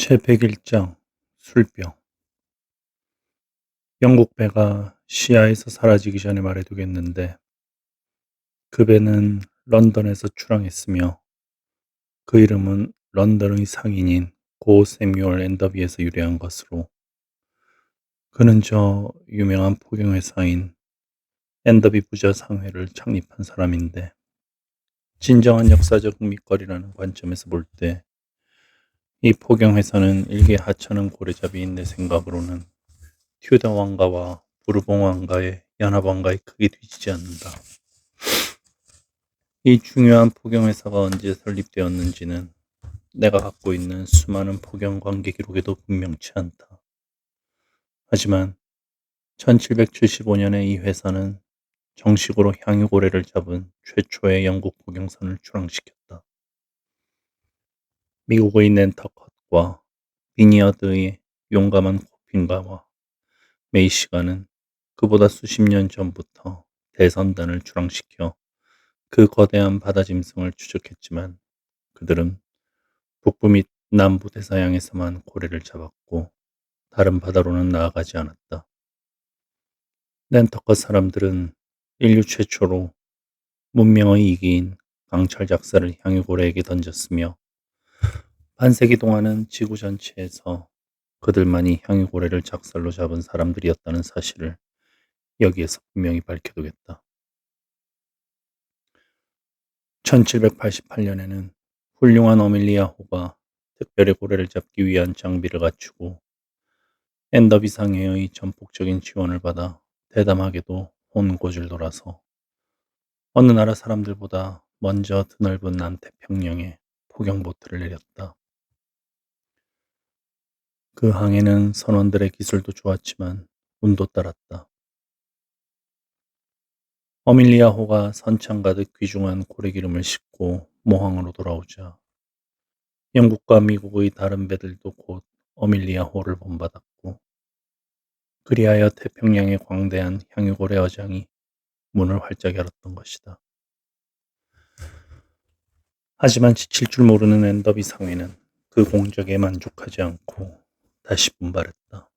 제101장 술병. 영국 배가 시야에서 사라지기 전에 말해두겠는데 그 배는 런던에서 출항했으며 그 이름은 런던의 상인인 고 세뮤얼 앤더비에서 유래한 것으로, 그는 저 유명한 포경회사인 앤더비 부자 상회를 창립한 사람인데, 진정한 역사적 밑거리라는 관점에서 볼 때 이 포경회사는 일개 하찮은 고래잡이인 내 생각으로는 튜더 왕가와 부르봉 왕가의 연합 왕가에 크게 뒤지지 않는다. 이 중요한 포경회사가 언제 설립되었는지는 내가 갖고 있는 수많은 포경 관계 기록에도 분명치 않다. 하지만 1775년에 이 회사는 정식으로 향유고래를 잡은 최초의 영국 포경선을 출항시켰다. 미국의 낸터컷과 비니어드의 용감한 코핀가와 메이시가는 그보다 수십 년 전부터 대선단을 출항시켜 그 거대한 바다 짐승을 추적했지만, 그들은 북부 및 남부 대서양에서만 고래를 잡았고 다른 바다로는 나아가지 않았다. 낸터컷 사람들은 인류 최초로 문명의 이기인 강철 작사를 향유고래에게 던졌으며, 반세기 동안은 지구 전체에서 그들만이 향유고래를 작살로 잡은 사람들이었다는 사실을 여기에서 분명히 밝혀두겠다. 1788년에는 훌륭한 어밀리아 호가 특별히 고래를 잡기 위한 장비를 갖추고 앤더비 상회의 전폭적인 지원을 받아 대담하게도 혼고줄 돌아서 어느 나라 사람들보다 먼저 드넓은 남태평양에 포경보트를 내렸다. 그 항해는 선원들의 기술도 좋았지만 운도 따랐다. 어밀리아 호가 선창 가득 귀중한 고래기름을 싣고 모항으로 돌아오자 영국과 미국의 다른 배들도 곧 어밀리아 호를 본받았고, 그리하여 태평양의 광대한 향유고래 어장이 문을 활짝 열었던 것이다. 하지만 지칠 줄 모르는 앤더비 상회는 그 공적에 만족하지 않고 다시 분발했다.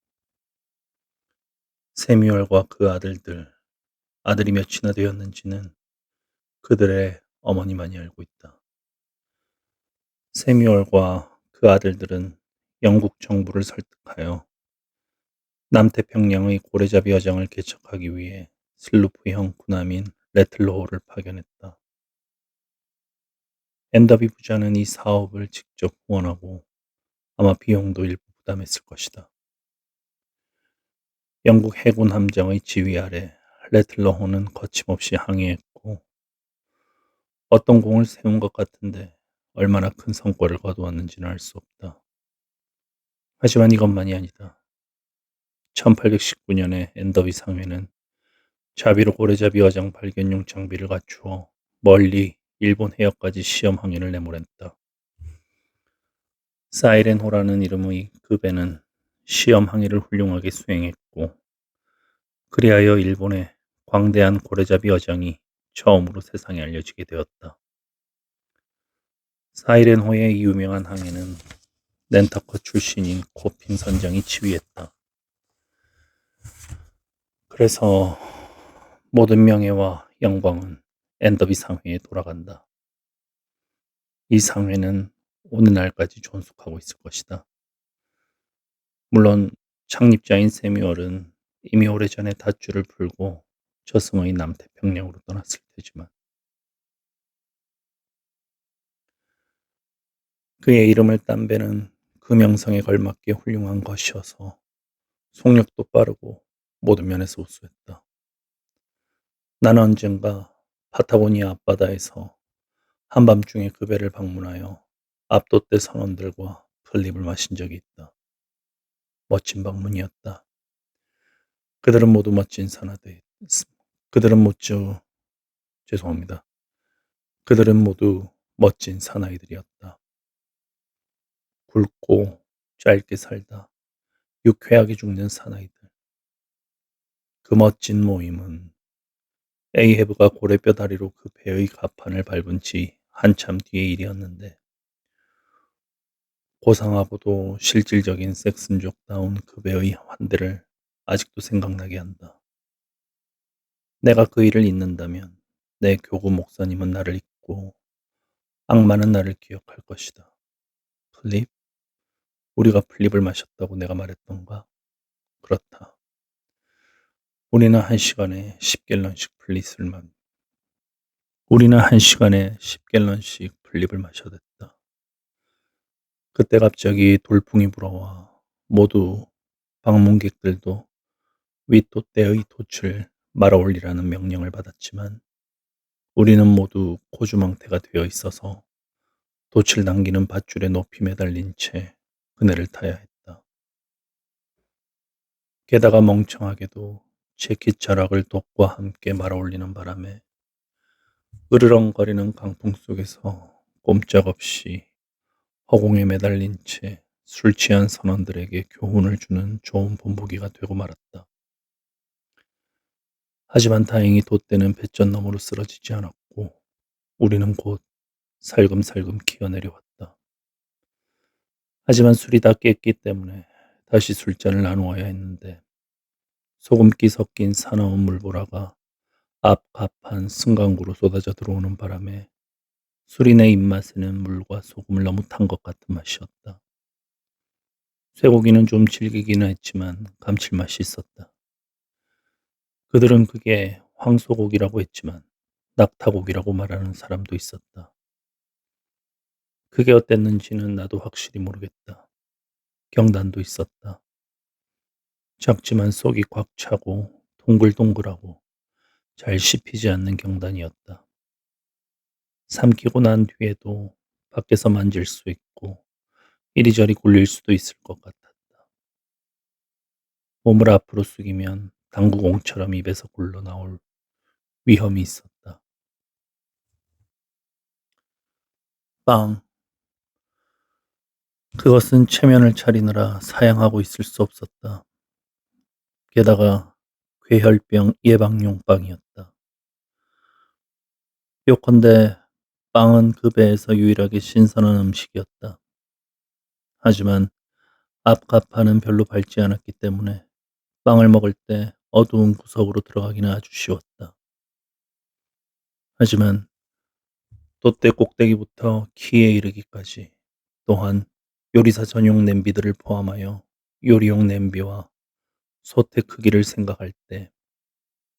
세뮤얼과 그 아들이 몇이나 되었는지는 그들의 어머니만이 알고 있다. 세뮤얼과 그 아들들은 영국 정부를 설득하여 남태평양의 고래잡이 어장을 개척하기 위해 슬루프형 군함인 레틀로호를 파견했다. 앤더비 부자는 이 사업을 직접 후원하고 아마 비용도 일부 부담했을 것이다. 영국 해군 함정의 지휘 아래 레틀러호는 거침없이 항해했고 어떤 공을 세운 것 같은데 얼마나 큰 성과를 거두었는지는 알 수 없다. 하지만 이것만이 아니다. 1819년에 앤더비 상회는 자비로 고래잡이 어장 발견용 장비를 갖추어 멀리 일본 해역까지 시험 항해를 내몰았다. 사이렌호라는 이름의 그 배는 시험 항해를 훌륭하게 수행했고, 그리하여 일본의 광대한 고래잡이 어장이 처음으로 세상에 알려지게 되었다. 사이렌호의 유명한 항해는 낸터컷 출신인 코핀 선장이 지휘했다. 그래서 모든 명예와 영광은 앤더비 상회에 돌아간다. 이 상회는 오늘날까지 존속하고 있을 것이다. 물론 창립자인 세뮤얼은 이미 오래전에 닷줄을 풀고 저승의 남태평양으로 떠났을 테지만, 그의 이름을 딴 배는 그 명성에 걸맞게 훌륭한 것이어서 속력도 빠르고 모든 면에서 우수했다. 나는 언젠가 파타고니아 앞바다에서 한밤중에 그 배를 방문하여 압도대 선원들과 풀립을 마신 적이 있다. 멋진 방문이었다. 그들은 모두 멋진 사나들. 그들은 모두 죄송합니다. 그들은 모두 멋진 사나이들이었다. 굵고 짧게 살다 유쾌하게 죽는 사나이들. 그 멋진 모임은 에이헤브가 고래뼈 다리로 그 배의 갑판을 밟은 지 한참 뒤의 일이었는데, 고상하고도 실질적인 섹슨족다운 그 배의 환대를 아직도 생각나게 한다. 내가 그 일을 잊는다면 내 교구 목사님은 나를 잊고 악마는 나를 기억할 것이다. 플립? 우리가 플립을 마셨다고 내가 말했던가? 그렇다. 우리는 한 시간에 10갤런씩 우리는 한 시간에 10갤런씩 플립을 마셔댔다. 그때 갑자기 돌풍이 불어와 모두 방문객들도 윗돛대의 돛을 말아 올리라는 명령을 받았지만 우리는 모두 고주망태가 되어 있어서 돛을 당기는 밧줄에 높이 매달린 채 그네를 타야 했다. 게다가 멍청하게도 재킷 자락을 돛과 함께 말아 올리는 바람에 으르렁거리는 강풍 속에서 꼼짝없이 허공에 매달린 채 술 취한 선원들에게 교훈을 주는 좋은 본보기가 되고 말았다. 하지만 다행히 돛대는 배전 너머로 쓰러지지 않았고 우리는 곧 살금살금 기어내려왔다. 하지만 술이 다 깼기 때문에 다시 술잔을 나누어야 했는데 소금기 섞인 사나운 물보라가 앞 가판 승강구로 쏟아져 들어오는 바람에 술이 내 입맛에는 물과 소금을 너무 탄 것 같은 맛이었다. 쇠고기는 좀 질기기는 했지만 감칠맛이 있었다. 그들은 그게 황소고기라고 했지만 낙타고기라고 말하는 사람도 있었다. 그게 어땠는지는 나도 확실히 모르겠다. 경단도 있었다. 작지만 속이 꽉 차고 동글동글하고 잘 씹히지 않는 경단이었다. 삼키고 난 뒤에도 밖에서 만질 수 있고 이리저리 굴릴 수도 있을 것 같았다. 몸을 앞으로 숙이면 당구공처럼 입에서 굴러 나올 위험이 있었다. 빵. 그것은 체면을 차리느라 사양하고 있을 수 없었다. 게다가 괴혈병 예방용 빵이었다. 요컨대 빵은 그 배에서 유일하게 신선한 음식이었다. 하지만 앞가판은 별로 밝지 않았기 때문에 빵을 먹을 때 어두운 구석으로 들어가기는 아주 쉬웠다. 하지만 돛대 꼭대기부터 키에 이르기까지 또한 요리사 전용 냄비들을 포함하여 요리용 냄비와 솥의 크기를 생각할 때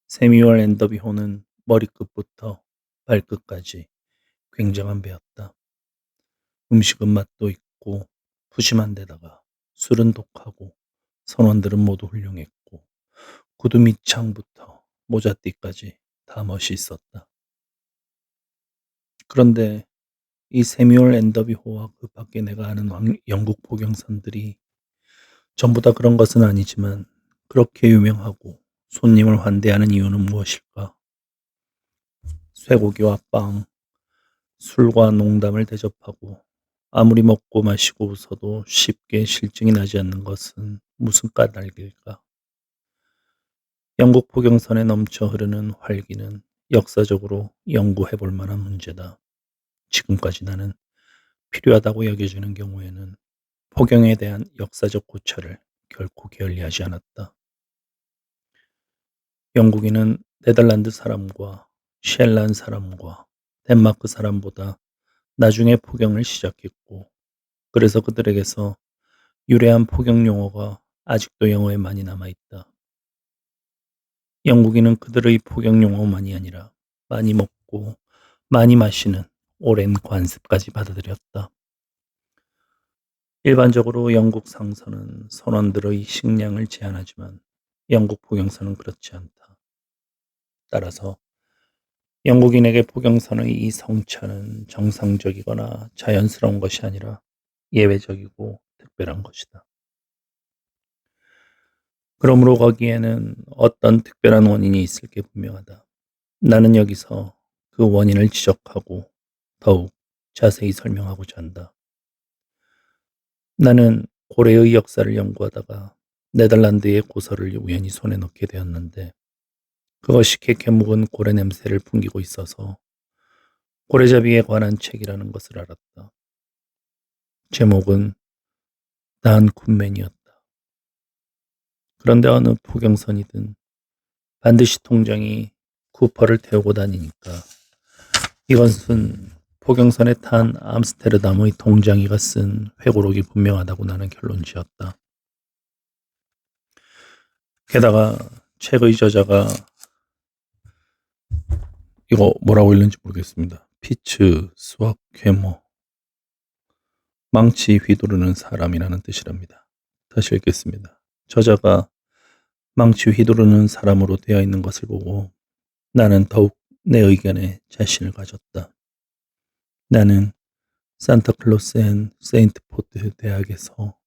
세뮤얼 앤더비호는 머리끝부터 발끝까지 굉장한 배였다. 음식은 맛도 있고 푸짐한 데다가 술은 독하고 선원들은 모두 훌륭했고 구두 밑창부터 모자띠까지 다 멋이 있었다. 그런데 이 세뮤얼 앤더비호와 그 밖에 내가 아는 영국 포경선들이 전부 다 그런 것은 아니지만 그렇게 유명하고 손님을 환대하는 이유는 무엇일까? 쇠고기와 빵, 술과 농담을 대접하고 아무리 먹고 마시고 웃어도 쉽게 실증이 나지 않는 것은 무슨 까닭일까? 영국 포경선에 넘쳐 흐르는 활기는 역사적으로 연구해 볼 만한 문제다. 지금까지 나는 필요하다고 여겨지는 경우에는 포경에 대한 역사적 고찰을 결코 게을리하지 않았다. 영국인은 네덜란드 사람과 쉘란 사람과 덴마크 사람보다 나중에 포경을 시작했고 그래서 그들에게서 유래한 포경 용어가 아직도 영어에 많이 남아있다. 영국인은 그들의 포경 용어만이 아니라 많이 먹고 많이 마시는 오랜 관습까지 받아들였다. 일반적으로 영국 상선은 선원들의 식량을 제한하지만 영국 포경선은 그렇지 않다. 따라서 영국인에게 포경선의 이 성찬은 정상적이거나 자연스러운 것이 아니라 예외적이고 특별한 것이다. 그러므로 거기에는 어떤 특별한 원인이 있을 게 분명하다. 나는 여기서 그 원인을 지적하고 더욱 자세히 설명하고자 한다. 나는 고래의 역사를 연구하다가 네덜란드의 고서를 우연히 손에 넣게 되었는데 그것이 캐캐 묵은 고래 냄새를 풍기고 있어서 고래잡이에 관한 책이라는 것을 알았다. 제목은 난 굿맨이었다. 그런데 어느 포경선이든 반드시 통장이 쿠퍼를 태우고 다니니까 이것은 포경선에 탄 암스테르담의 동장이가 쓴 회고록이 분명하다고 나는 결론 지었다. 게다가 책의 저자가 이거 뭐라고 읽는지 모르겠습니다. 피츠 수학 괴모 망치 휘두르는 사람이라는 뜻이랍니다. 다시 읽겠습니다. 저자가 망치 휘두르는 사람으로 되어 있는 것을 보고 나는 더욱 내 의견에 자신을 가졌다. 나는 산타클로스 앤 세인트포트 대학에서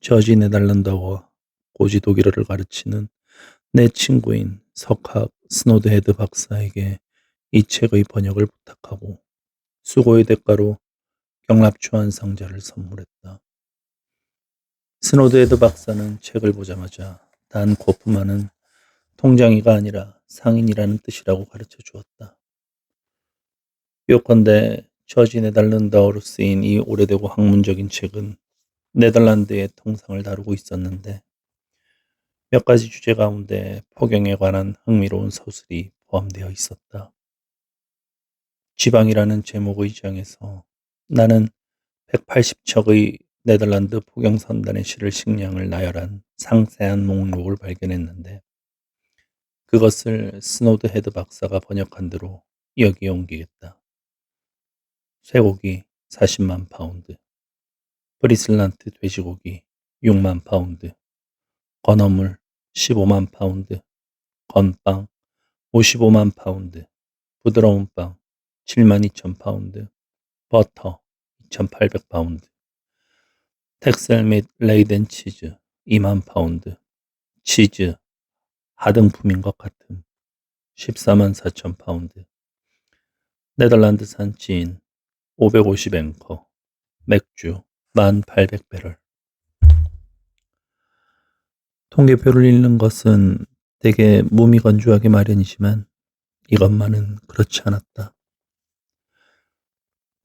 저지 네덜란드어와 고지 독일어를 가르치는 내 친구인 석학 스노드헤드 박사에게 이 책의 번역을 부탁하고 수고의 대가로 경랍추한 상자를 선물했다. 스노드헤드 박사는 책을 보자마자 단 고프만은 통장이가 아니라 상인이라는 뜻이라고 가르쳐 주었다. 요컨대 저지 네덜란드어로 쓰인 이 오래되고 학문적인 책은 네덜란드의 통상을 다루고 있었는데 몇 가지 주제 가운데 포경에 관한 흥미로운 서술이 포함되어 있었다. 지방이라는 제목의 장에서 나는 180척의 네덜란드 포경선단의 시를 식량을 나열한 상세한 목록을 발견했는데 그것을 스노드 헤드 박사가 번역한 대로 여기에 옮기겠다. 쇠고기 40만 파운드, 프리슬란트 돼지고기 6만 파운드, 건어물 15만 파운드, 건빵 55만 파운드, 부드러운 빵 7만 2천 파운드, 버터 2,800 파운드, 텍셀 및 레이덴 치즈 2만 파운드, 치즈 하등품인 것 같음 14만 4천 파운드, 네덜란드산 진 550 앵커, 맥주 1,800배럴. 통계표를 읽는 것은 되게 무미건조하게 마련이지만 이것만은 그렇지 않았다.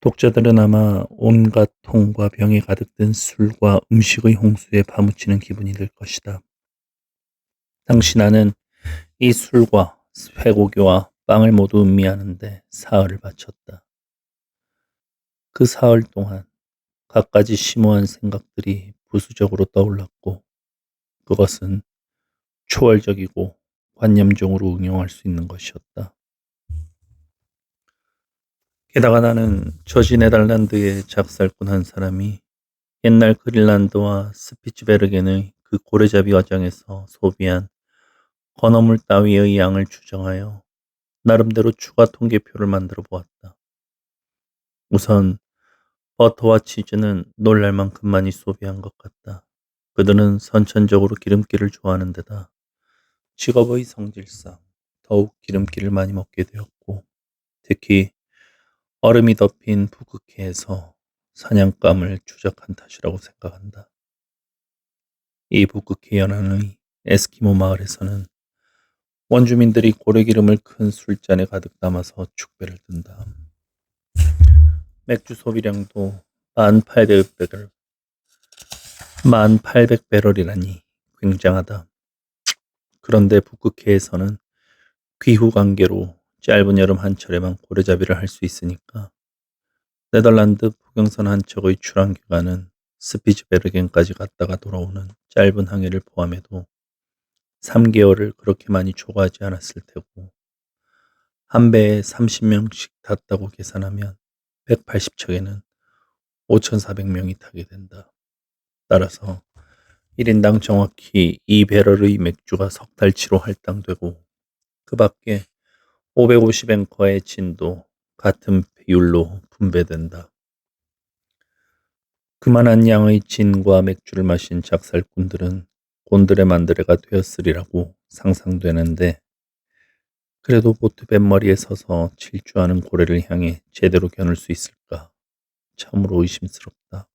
독자들은 아마 온갖 통과 병에 가득 든 술과 음식의 홍수에 파묻히는 기분이 들 것이다. 당시 나는 이 술과 쇠고기와 빵을 모두 음미하는데 사흘을 바쳤다. 그 사흘 동안 갖가지 심오한 생각들이 부수적으로 떠올랐고 그것은 초월적이고 관념적으로 응용할 수 있는 것이었다. 게다가 나는 저지 네덜란드의 작살꾼 한 사람이 옛날 그린란드와 스피츠베르겐의 그 고래잡이 어장에서 소비한 건어물 따위의 양을 추정하여 나름대로 추가 통계표를 만들어 보았다. 우선 버터와 치즈는 놀랄 만큼 많이 소비한 것 같다. 그들은 선천적으로 기름기를 좋아하는 데다 직업의 성질상 더욱 기름기를 많이 먹게 되었고 특히 얼음이 덮인 북극해에서 사냥감을 추적한 탓이라고 생각한다. 이 북극해 연안의 에스키모 마을에서는 원주민들이 고래기름을 큰 술잔에 가득 담아서 축배를 든다. 맥주 소비량도 1,800배럴, 1,800배럴이라니 굉장하다. 그런데 북극해에서는 귀후 관계로 짧은 여름 한철에만 고래잡이를 할 수 있으니까 네덜란드 포경선 한 척의 출항 기간은 스피츠베르겐까지 갔다가 돌아오는 짧은 항해를 포함해도 3개월을 그렇게 많이 초과하지 않았을 테고 한 배에 30명씩 탔다고 계산하면 180척에는 5,400명이 타게 된다. 따라서 1인당 정확히 2배럴의 맥주가 석 달치로 할당되고 그 밖에 550 앵커의 진도 같은 비율로 분배된다. 그만한 양의 진과 맥주를 마신 작살꾼들은 곤드레 만드레가 되었으리라고 상상되는데 그래도 보트 뱃머리에 서서 질주하는 고래를 향해 제대로 겨눌 수 있을까? 참으로 의심스럽다.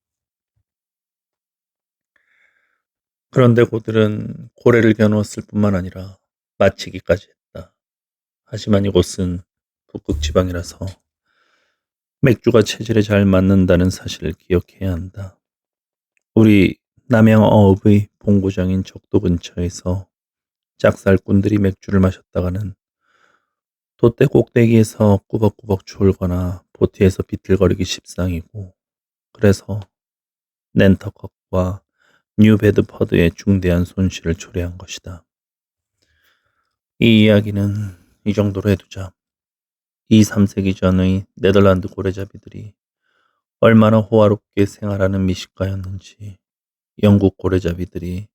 그런데 고들은 고래를 겨누었을 뿐만 아니라 마치기까지 했다. 하지만 이곳은 북극 지방이라서 맥주가 체질에 잘 맞는다는 사실을 기억해야 한다. 우리 남양어업의 본고장인 적도 근처에서 짝살꾼들이 맥주를 마셨다가는 돛대 꼭대기에서 꾸벅꾸벅 졸거나 보트에서 비틀거리기 십상이고, 그래서 낸터컷과 뉴베드퍼드에 중대한 손실을 초래한 것이다. 이 이야기는 이 정도로 해두자. 2, 3세기 전의 네덜란드 고래잡이들이 얼마나 호화롭게 생활하는 미식가였는지, 영국 고래잡이들이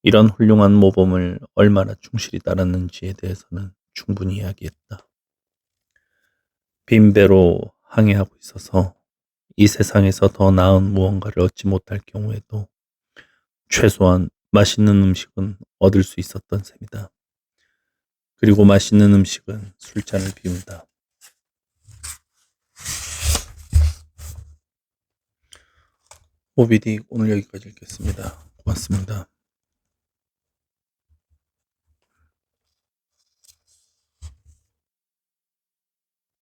이런 훌륭한 모범을 얼마나 충실히 따랐는지에 대해서는 충분히 이야기했다. 빈배로 항해하고 있어서 이 세상에서 더 나은 무언가를 얻지 못할 경우에도 최소한 맛있는 음식은 얻을 수 있었던 셈이다. 그리고 맛있는 음식은 술잔을 비운다. 모비딕 오늘 여기까지 읽겠습니다. 고맙습니다.